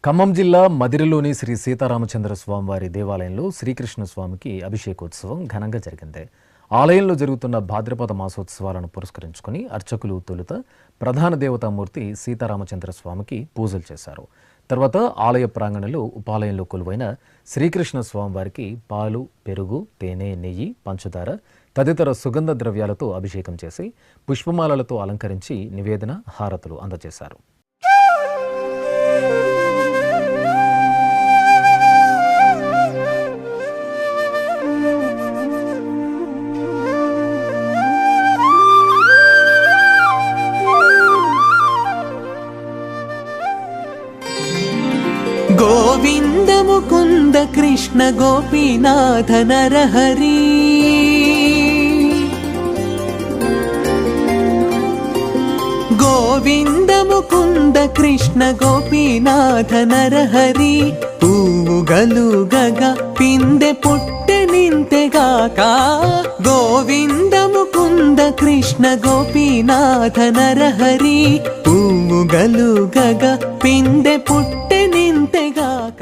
ఖమ్మం జిల్లా మదిరిలోని శ్రీ సీతారామచంద్ర స్వామివారి దేవాలయంలో శ్రీకృష్ణ స్వామికి అభిషేకోత్సవం ఘనంగా జరిగింది. ఆలయంలో జరుగుతున్న భాద్రపద మాసోత్సవాలను పురస్కరించుకుని అర్చకులు తొలుత ప్రధాన దేవతామూర్తి సీతారామచంద్ర స్వామికి పూజలు చేశారు. తర్వాత ఆలయ ప్రాంగణంలో ఉపాలయంలో కొలువైన శ్రీకృష్ణ స్వామివారికి పాలు, పెరుగు, తేనె, నెయ్యి, పంచదార తదితర సుగంధ ద్రవ్యాలతో అభిషేకం చేసి పుష్పమాలలతో అలంకరించి నివేదన, హారతులు అందజేశారు. गोविंद मुकुंद कृष्ण गोपीनाथ नरहरि गोविंद मुकुंद कृष्ण गोपीनाथ नरहरि पूगलुगग पिंदे पुट्टे निंतेगाक गोविंद मुकुंद कृष्ण गोपीनाथ नरहरि पूगलुगग पिंदे पुट्टे निंतेगाक।